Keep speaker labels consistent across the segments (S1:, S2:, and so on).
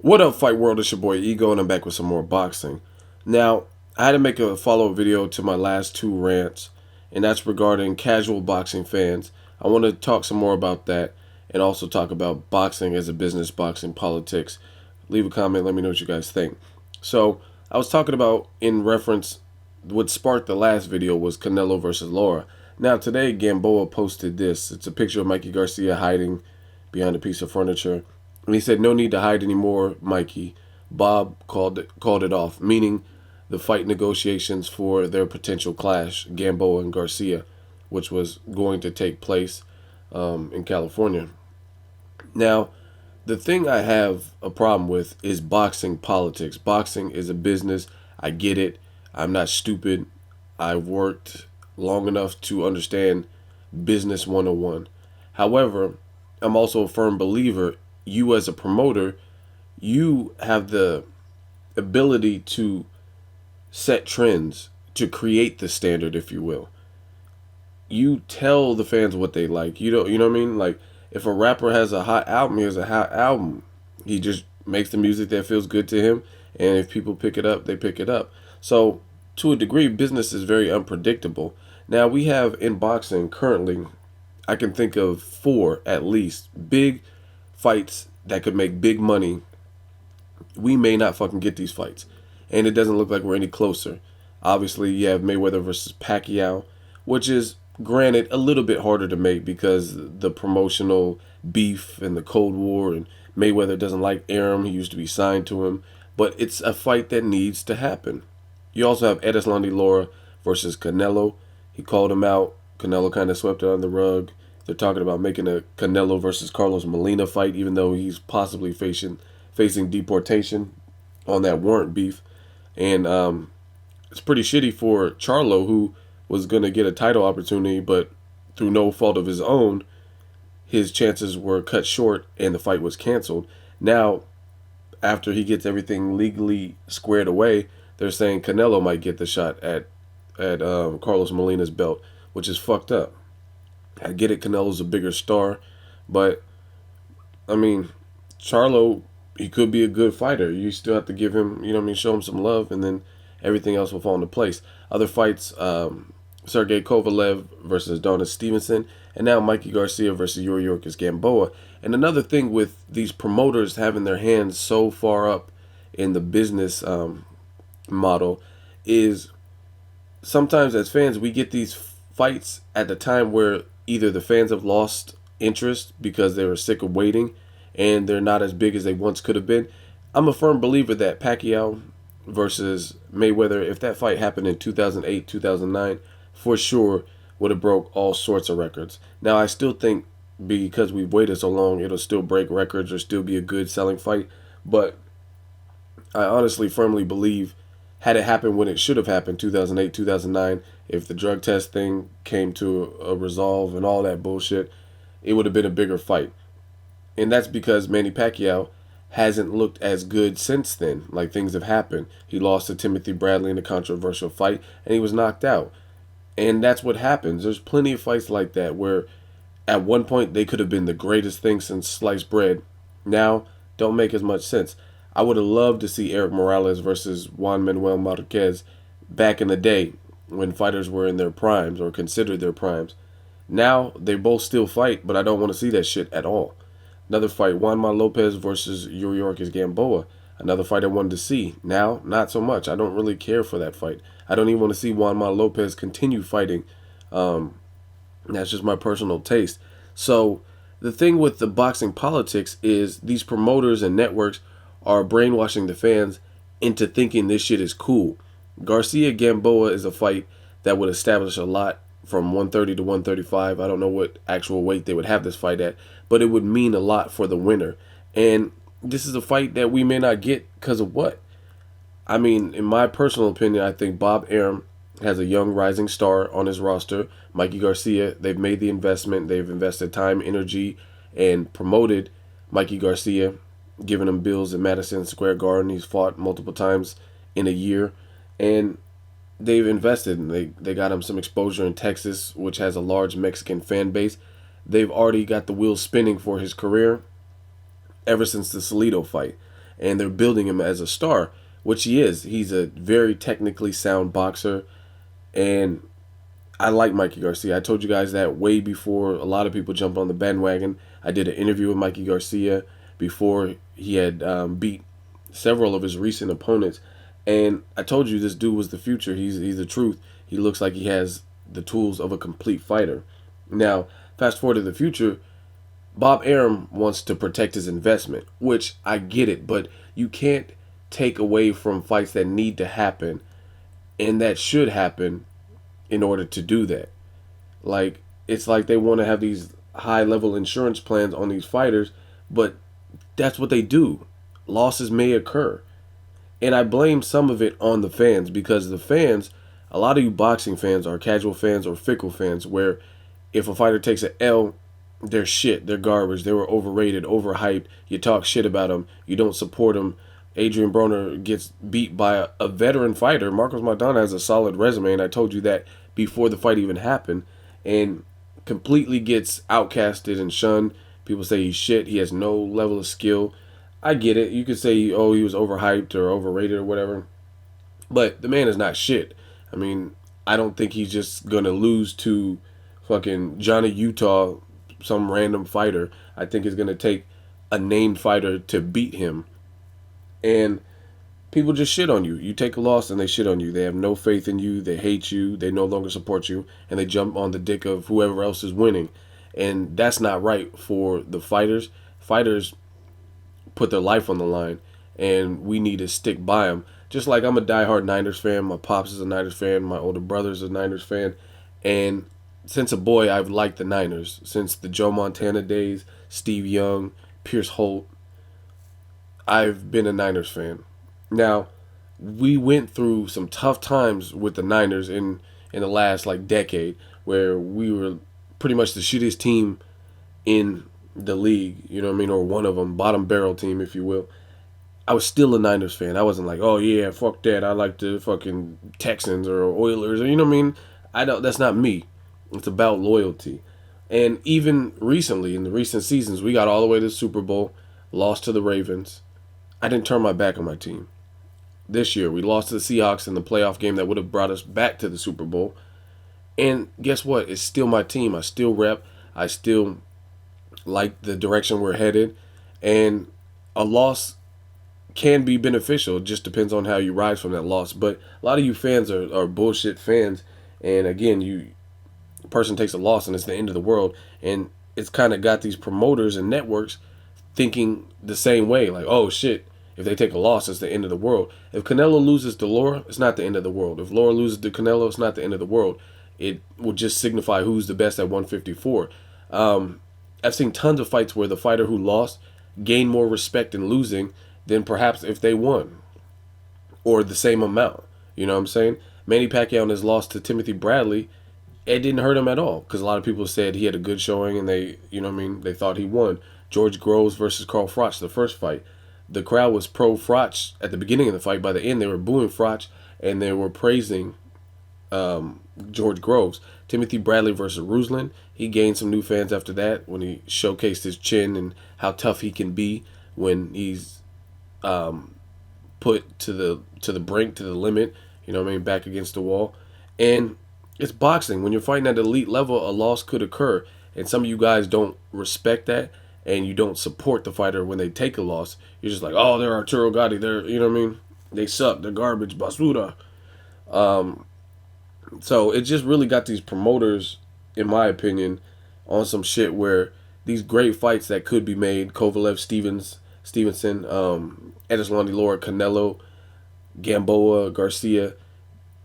S1: What up, Fight World? It's your boy Ego, and I'm back with some more boxing. Now, I had to make a follow-up video to my last two rants, and that's regarding casual boxing fans. I want to talk some more about that, and also talk about boxing as a business, boxing politics. Leave a comment, let me know what you guys think. So, I was talking about, in reference, what sparked the last video was Canelo versus Lara. Now, today, Gamboa posted this. It's a picture of Mikey Garcia hiding behind a piece of furniture. And he said, "No need to hide anymore, Mikey. Bob called it off," meaning the fight negotiations for their potential clash, Gamboa and Garcia, which was going to take place in California. Now, the thing I have a problem with is boxing politics. Boxing is a business. I get it. I'm not stupid. I've worked long enough to understand business 101. However, I'm also a firm believer, you as a promoter, you have the ability to set trends, to create the standard, if you will. You tell the fans what they like. You know what I mean? Like, if a rapper has a hot album, he has a hot album. He just makes the music that feels good to him, and if people pick it up, they pick it up. So, to a degree, business is very unpredictable. Now, we have in boxing currently, I can think of 4 at least big fights that could make big money. We may not fucking get these fights, and it doesn't look like we're any closer. Obviously, you have Mayweather versus Pacquiao, which is, granted, a little bit harder to make because the promotional beef and the Cold War, and Mayweather doesn't like Arum. He used to be signed to him, but it's a fight that needs to happen. You also have Edeslandi Lara versus Canelo. He called him out. Canelo kind of swept it under the rug. They're talking about making a Canelo versus Carlos Molina fight, even though he's possibly facing deportation on that warrant beef. And it's pretty shitty for Charlo, who was going to get a title opportunity, but through no fault of his own, his chances were cut short and the fight was canceled. Now, after he gets everything legally squared away, they're saying Canelo might get the shot at Carlos Molina's belt, which is fucked up. I get it, Canelo's a bigger star, but, I mean, Charlo, he could be a good fighter. You still have to give him, show him some love, and then everything else will fall into place. Other fights, Sergey Kovalev versus Adonis Stevenson, and now Mikey Garcia versus Yuriorkis Gamboa. And another thing with these promoters having their hands so far up in the business model is sometimes as fans, we get these fights at the time where either the fans have lost interest because they were sick of waiting and they're not as big as they once could have been. I'm a firm believer that Pacquiao versus Mayweather, if that fight happened in 2008, 2009, for sure would have broke all sorts of records. Now, I still think because we've waited so long, it'll still break records or still be a good selling fight. But I honestly firmly believe had it happened when it should have happened, 2008, 2009, if the drug test thing came to a resolve and all that bullshit, it would have been a bigger fight. And that's because Manny Pacquiao hasn't looked as good since then. Like, things have happened. He lost to Timothy Bradley in a controversial fight, and he was knocked out. And that's what happens. There's plenty of fights like that where at one point they could have been the greatest thing since sliced bread. Now, don't make as much sense. I would have loved to see Eric Morales versus Juan Manuel Marquez back in the day when fighters were in their primes or considered their primes. Now, they both still fight, but I don't want to see that shit at all. Another fight, Juanma Lopez versus Yuriorkis Gamboa. Another fight I wanted to see. Now, not so much. I don't really care for that fight. I don't even want to see Juanma Lopez continue fighting. That's just my personal taste. So, the thing with the boxing politics is these promoters and networks are brainwashing the fans into thinking this shit is cool. Garcia Gamboa is a fight that would establish a lot from 130 to 135. I don't know what actual weight they would have this fight at, but it would mean a lot for the winner. And this is a fight that we may not get because of what? I mean, in my personal opinion, I think Bob Arum has a young rising star on his roster. Mikey Garcia, they've made the investment. They've invested time, energy, and promoted Mikey Garcia, giving him bills at Madison Square Garden. He's fought multiple times in a year. And they've invested, and they got him some exposure in Texas, which has a large Mexican fan base. They've already got the wheels spinning for his career ever since the Salido fight. and they're building him as a star, which he is. He's a very technically sound boxer, and I like Mikey Garcia. I told you guys that way before a lot of people jumped on the bandwagon. I did an interview with Mikey Garcia before he had beat several of his recent opponents, and I told you this dude was the future. He's the truth. He looks like he has the tools of a complete fighter. Now, fast forward to the future, Bob Arum wants to protect his investment, which I get it, but you can't take away from fights that need to happen and that should happen in order to do that. Like, it's like they want to have these high level insurance plans on these fighters, but that's what they do. Losses may occur. And I blame some of it on the fans, because the fans, a lot of you boxing fans are casual fans or fickle fans, where if a fighter takes an L, they're shit, they're garbage, they were overrated, overhyped, you talk shit about them, you don't support them. Adrian Broner gets beat by a veteran fighter. Marcos Maidana has a solid resume, and I told you that before the fight even happened, and completely gets outcasted and shunned. People say he's shit, he has no level of skill. I get it. You could say, oh, he was overhyped or overrated or whatever, but the man is not shit. I mean, I don't think he's just gonna lose to fucking Johnny Utah, some random fighter. I think it's gonna take a named fighter to beat him. And people just shit on you. You take a loss and they shit on you. They have no faith in you. They hate you. They no longer support you. And they jump on the dick of whoever else is winning. And that's not right for the fighters. Fighters put their life on the line, and we need to stick by them. Just like I'm a diehard Niners fan. My pops is a Niners fan. My older brother's a Niners fan. And since a boy, I've liked the Niners. Since the Joe Montana days, Steve Young, Pierce Holt, I've been a Niners fan. Now, we went through some tough times with the Niners in the last like decade, where we were pretty much the shittiest team in the league, you know what I mean, or one of them, bottom barrel team, if you will. I was still a Niners fan. I wasn't like, oh yeah, fuck that, I like the fucking Texans or Oilers, or you know what I mean. I don't. That's not me. It's about loyalty. And even recently, in the recent seasons, we got all the way to the Super Bowl, lost to the Ravens. I didn't turn my back on my team. This year, we lost to the Seahawks in the playoff game that would have brought us back to the Super Bowl. And guess what? It's still my team. I still rep. I still like the direction we're headed. And a loss can be beneficial. It just depends on how you rise from that loss. But a lot of you fans are bullshit fans. And again, a person takes a loss and it's the end of the world. And it's kind of got these promoters and networks thinking the same way. Like, oh shit, if they take a loss, it's the end of the world. If Canelo loses to Laura, it's not the end of the world. If Laura loses to Canelo, it's not the end of the world. It will just signify who's the best at 154. I've seen tons of fights where the fighter who lost gained more respect in losing than perhaps if they won, or the same amount. You know what I'm saying? Manny Pacquiao in his loss to Timothy Bradley, it didn't hurt him at all, because a lot of people said he had a good showing and they, you know what I mean, they thought he won. George Groves versus Carl Froch, the first fight. The crowd was pro Froch at the beginning of the fight. By the end, they were booing Froch and they were praising George Groves. Timothy Bradley versus Ruslan, he gained some new fans after that when he showcased his chin and how tough he can be when he's put to the brink, to the limit, you know what I mean, back against the wall. And it's boxing. When you're fighting at elite level, a loss could occur. And some of you guys don't respect that, and you don't support the fighter when they take a loss. You're just like, oh, they're Arturo Gatti. They're, you know what I mean? They suck. They're garbage. Basura. So it just really got these promoters, in my opinion, on some shit where these great fights that could be made, Kovalev, Stevenson, Edeslandi Laura, Canelo, Gamboa, Garcia,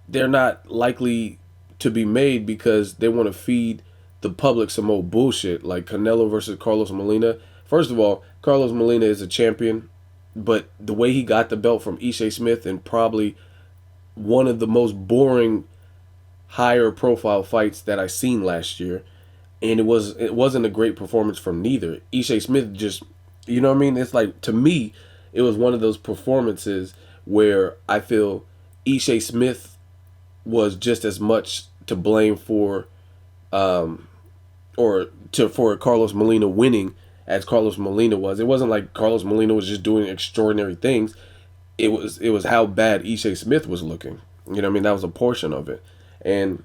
S1: they're not likely to be made because they want to feed the public some old bullshit like Canelo versus Carlos Molina. First of all, Carlos Molina is a champion, but the way he got the belt from Ishe Smith in probably one of the most boring higher profile fights that I seen last year, and it wasn't a great performance from neither. Ishe Smith just, you know what I mean? It's like, to me, it was one of those performances where I feel Ishe Smith was just as much to blame for for Carlos Molina winning as Carlos Molina was. It wasn't like Carlos Molina was just doing extraordinary things. It was how bad Ishii Smith was looking. You know what I mean? That was a portion of it. And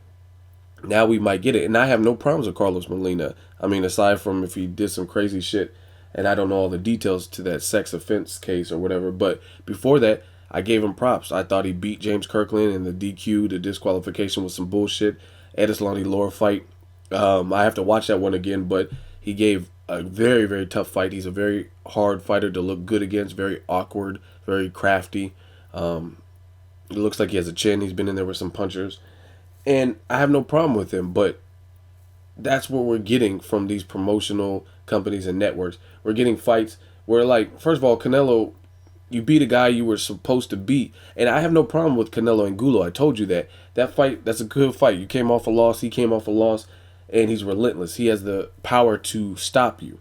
S1: now we might get it. And I have no problems with Carlos Molina. I mean, aside from if he did some crazy shit, and I don't know all the details to that sex offense case or whatever. But before that, I gave him props. I thought he beat James Kirkland, and the DQ, the disqualification was some bullshit. Edislani Laura fight. I have to watch that one again, but he gave a very, very tough fight. He's a very hard fighter to look good against, very awkward, very crafty. It looks like he has a chin. He's been in there with some punchers. And I have no problem with him, but that's what we're getting from these promotional companies and networks. We're getting fights where, like, first of all, Canelo, you beat a guy you were supposed to beat. And I have no problem with Canelo and Gulo. I told you that. That fight, that's a good fight. You came off a loss. He came off a loss. And he's relentless. He has the power to stop you.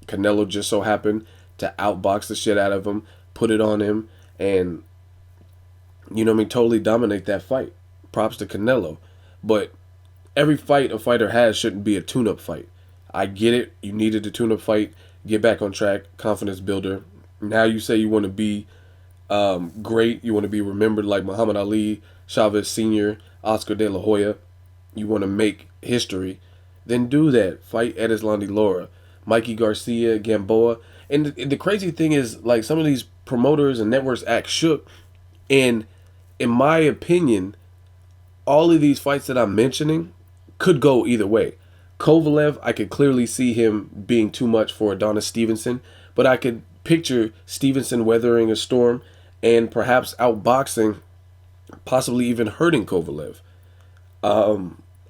S1: Canelo just so happened to outbox the shit out of him, put it on him, and, you know what I mean, totally dominate that fight. Props to Canelo. But every fight a fighter has shouldn't be a tune-up fight. I get it. You needed a tune-up fight. Get back on track. Confidence builder. Now you say you want to be great. You want to be remembered like Muhammad Ali, Chavez Sr., Oscar De La Hoya. You want to make history. Then do that. Fight Edislani Laura, Mikey Garcia, Gamboa. And the crazy thing is, like, some of these promoters and networks act shook. And in my opinion, all of these fights that I'm mentioning could go either way. Kovalev, I could clearly see him being too much for Adonis Stevenson, but I could picture Stevenson weathering a storm and perhaps outboxing, possibly even hurting Kovalev.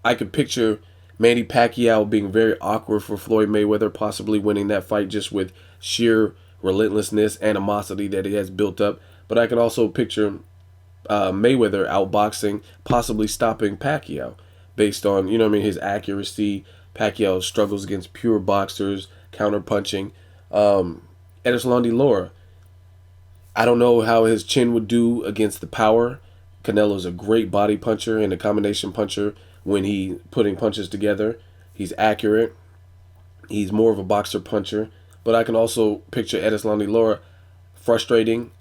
S1: I could picture Manny Pacquiao being very awkward for Floyd Mayweather, possibly winning that fight just with sheer relentlessness, animosity that he has built up. But I could also picture Mayweather outboxing, possibly stopping Pacquiao based on, you know what I mean, his accuracy. Pacquiao struggles against pure boxers, counter-punching. Edislani Laura, I don't know how his chin would do against the power. Canelo's a great body puncher and a combination puncher when he putting punches together. He's accurate. He's more of a boxer puncher. But I can also picture Edislani Laura frustrating,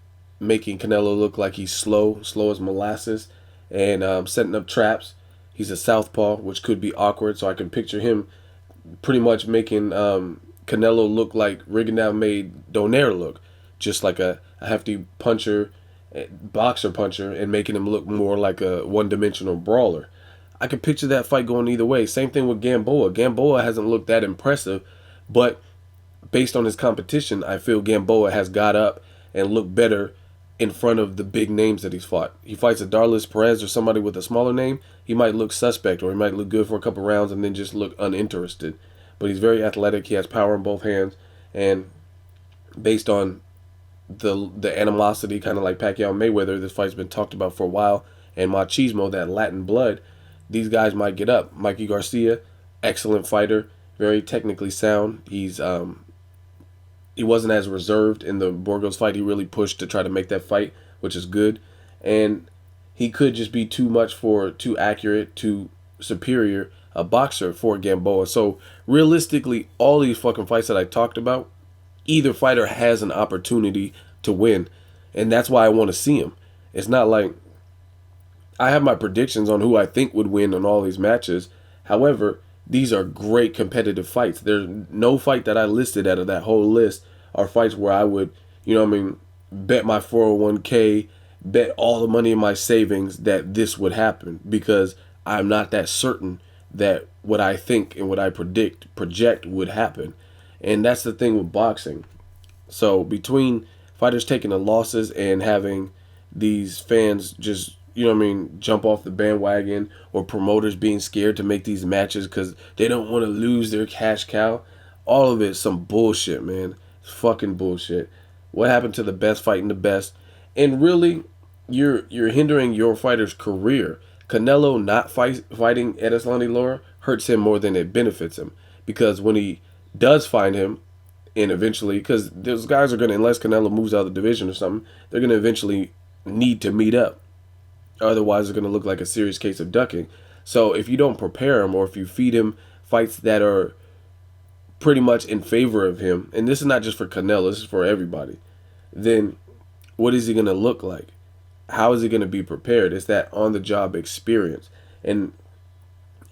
S1: making Canelo look like he's slow as molasses, and setting up traps. He's a southpaw, which could be awkward, so I can picture him pretty much making Canelo look like Rigondeaux made Donaire look, just like a hefty puncher, boxer puncher, and making him look more like a one-dimensional brawler. I could picture that fight going either way. Same thing with Gamboa. Gamboa hasn't looked that impressive, but based on his competition, I feel Gamboa has got up and looked better in front of the big names that he's fought. He fights a Darlis Perez or somebody with a smaller name, he might look suspect, or he might look good for a couple rounds and then just look uninterested. But he's very athletic. He has power in both hands, and based on the animosity, kind of like Pacquiao and Mayweather, this fight's been talked about for a while, and machismo, that Latin blood, these guys might get up. Mikey Garcia, excellent fighter, very technically sound. He wasn't as reserved in the Burgos fight. He really pushed to try to make that fight, which is good. And he could just be too much for, too accurate, too superior a boxer for Gamboa. So realistically, all these fucking fights that I talked about, either fighter has an opportunity to win. And that's why I want to see him. It's not like I have my predictions on who I think would win on all these matches. However, these are great competitive fights. There's no fight that I listed out of that whole list are fights where I would, you know what I mean, bet my 401k, bet all the money in my savings that this would happen, because I'm not that certain that what I think and what I project would happen. And that's the thing with boxing. So between fighters taking the losses and having these fans just, you know what I mean, jump off the bandwagon, or promoters being scared to make these matches because they don't want to lose their cash cow, all of it's some bullshit, man. It's fucking bullshit. What happened to the best fighting the best? And really, you're hindering your fighter's career. Canelo not fighting Edislani Laura hurts him more than it benefits him, because when he does find him, and eventually, because those guys are going to, unless Canelo moves out of the division or something, they're going to eventually need to meet up. Otherwise, it's going to look like a serious case of ducking. So if you don't prepare him, or if you feed him fights that are pretty much in favor of him, and this is not just for Canelo, this is for everybody, then what is he going to look like? How is he going to be prepared? It's that on-the-job experience. And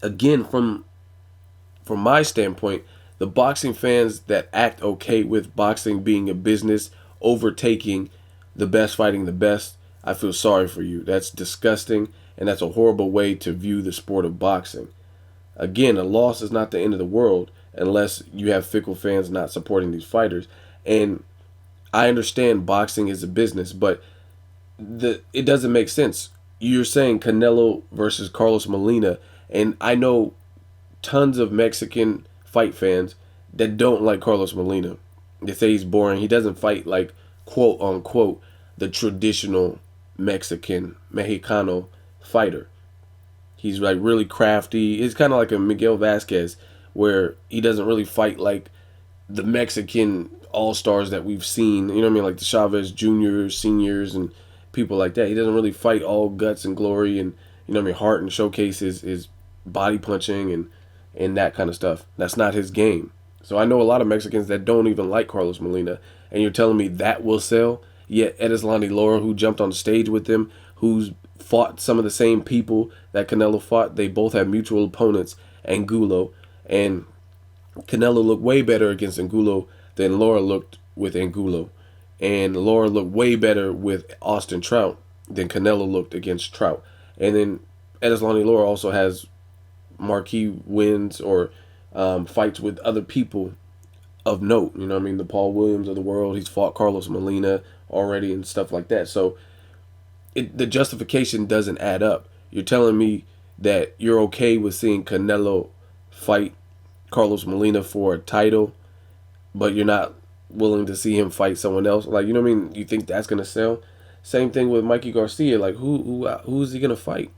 S1: again, from my standpoint, the boxing fans that act okay with boxing being a business, overtaking the best fighting the best, I feel sorry for you. That's disgusting, and that's a horrible way to view the sport of boxing. Again, a loss is not the end of the world unless you have fickle fans not supporting these fighters. And I understand boxing is a business, but it doesn't make sense. You're saying Canelo versus Carlos Molina, and I know tons of Mexican fight fans that don't like Carlos Molina. They say he's boring. He doesn't fight like, quote unquote, the traditional Mexicano fighter. He's like really crafty. It's kind of like a Miguel Vasquez, where he doesn't really fight like the Mexican all-stars that we've seen. You know what I mean? Like the Chavez Juniors, seniors, and people like that. He doesn't really fight all guts and glory and, you know what I mean, heart, and showcase his body punching and that kind of stuff. That's not his game. So I know a lot of Mexicans that don't even like Carlos Molina, and you're telling me that will sell? Yet Edeslani Lara, who jumped on stage with him, who's fought some of the same people that Canelo fought, they both have mutual opponents, Angulo, and Canelo looked way better against Angulo than Lara looked with Angulo, and Lara looked way better with Austin Trout than Canelo looked against Trout. And then Edeslani Lara also has marquee wins or fights with other people of note. You know what I mean? The Paul Williams of the world. He's fought Carlos Molina already and stuff like that. So the justification doesn't add up. You're telling me that you're okay with seeing Canelo fight Carlos Molina for a title, but you're not willing to see him fight someone else. Like, you know what I mean? You think that's gonna sell? Same thing with Mikey Garcia. Like, who's he gonna fight?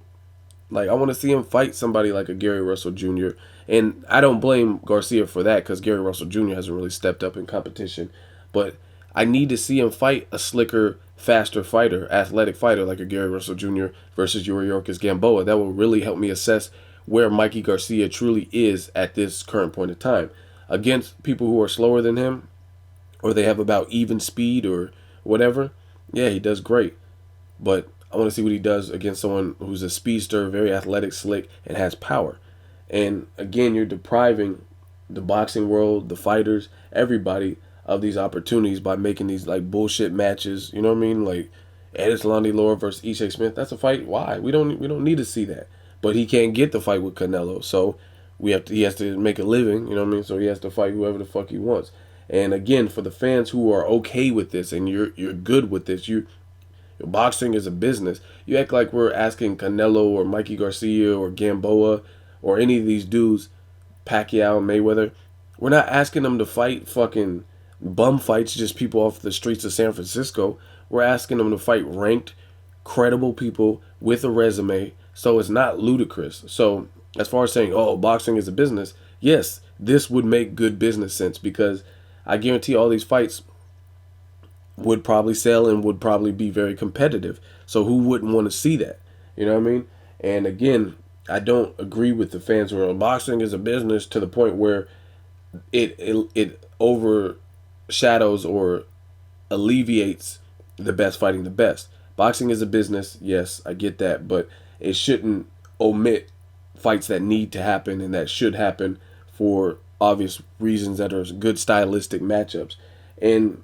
S1: Like, I want to see him fight somebody like a Gary Russell Jr. And I don't blame Garcia for that, because Gary Russell Jr. hasn't really stepped up in competition. But I need to see him fight a slicker, faster fighter, athletic fighter like a Gary Russell Jr. versus Yuriorkis Gamboa. That will really help me assess where Mikey Garcia truly is at this current point in time. Against people who are slower than him, or they have about even speed or whatever, yeah, he does great. But I want to see what he does against someone who's a speedster, very athletic, slick, and has power. And again, you're depriving the boxing world, the fighters, everybody of these opportunities by making these like bullshit matches. You know what I mean? Like Edeslani Lara versus Ishak Smith. That's a fight. Why? We don't need to see that. But he can't get the fight with Canelo, so he has to make a living. You know what I mean? So he has to fight whoever the fuck he wants. And again, for the fans who are okay with this and you're good with this, boxing is a business. You act like we're asking Canelo or Mikey Garcia or Gamboa or any of these dudes, Pacquiao, Mayweather. We're not asking them to fight fucking bum fights, just people off the streets of San Francisco. We're asking them to fight ranked, credible people with a resume, so it's not ludicrous. So as far as saying, oh, boxing is a business, yes, this would make good business sense, because I guarantee all these fights would probably sell and would probably be very competitive. So who wouldn't want to see that? You know what I mean? And again, I don't agree with the fans who are boxing is a business to the point where it overshadows or alleviates the best fighting the best. Boxing is a business, yes, I get that, but it shouldn't omit fights that need to happen and that should happen for obvious reasons that are good stylistic matchups. And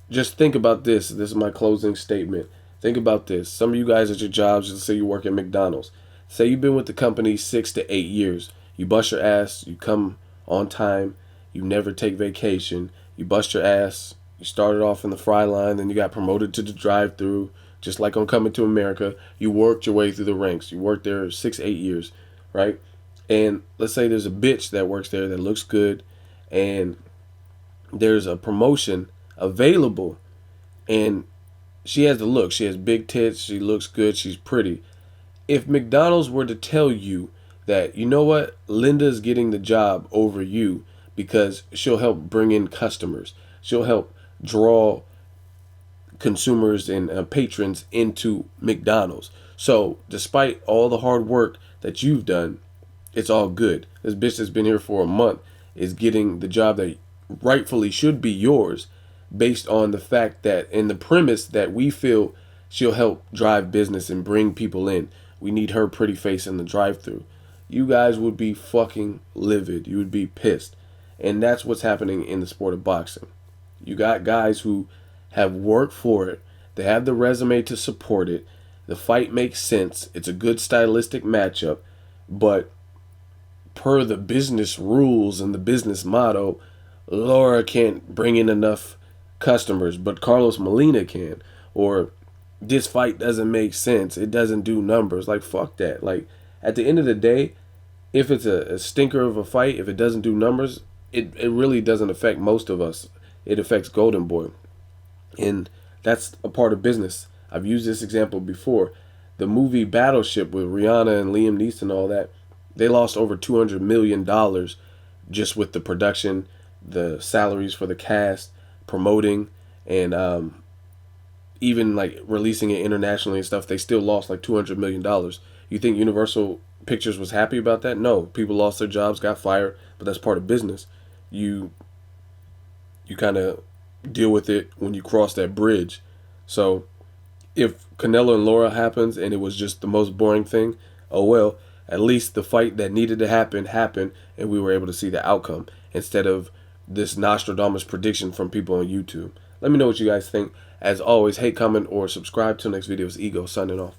S1: just think about this. This is my closing statement. Think about this. Some of you guys at your jobs, let's say you work at McDonald's. Say you've been with the company 6 to 8 years. You bust your ass. You come on time. You never take vacation. You bust your ass. You started off in the fry line. Then you got promoted to the drive-thru. Just like on Coming to America. You worked your way through the ranks. You worked there 6, 8 years. Right? And let's say there's a bitch that works there that looks good. And there's a promotion available, and she has the look. She has big tits. She looks good. She's pretty. If McDonald's were to tell you that, you know what, Linda's getting the job over you because she'll help bring in customers. She'll help draw consumers and patrons into McDonald's. So despite all the hard work that you've done, it's all good. This bitch that's been here for a month is getting the job that rightfully should be yours based on the fact that, in the premise that we feel she'll help drive business and bring people in. We need her pretty face in the drive-through. You guys would be fucking livid. You would be pissed. And that's what's happening in the sport of boxing. You got guys who have worked for it. They have the resume to support it. The fight makes sense. It's a good stylistic matchup. But per the business rules and the business motto, Laura can't bring in enough customers, but Carlos Molina can. Or this fight doesn't make sense. It doesn't do numbers. Like, fuck that. Like, at the end of the day, if it's a stinker of a fight, if it doesn't do numbers, it really doesn't affect most of us. It affects Golden Boy. And that's a part of business. I've used this example before. The movie Battleship with Rihanna and Liam Neeson and all that, they lost over $200 million just with the production, the salaries for the cast, promoting, and even like releasing it internationally and stuff. They still lost like $200 million. You think Universal Pictures was happy about that? No. People lost their jobs, got fired, but that's part of business. You kind of deal with it when you cross that bridge. So if Canelo and Laura happens and it was just the most boring thing, oh well, at least the fight that needed to happen happened, and we were able to see the outcome instead of this Nostradamus prediction from people on YouTube. Let me know what you guys think. As always, hate, comment, or subscribe. Till next video, it's Ego signing off.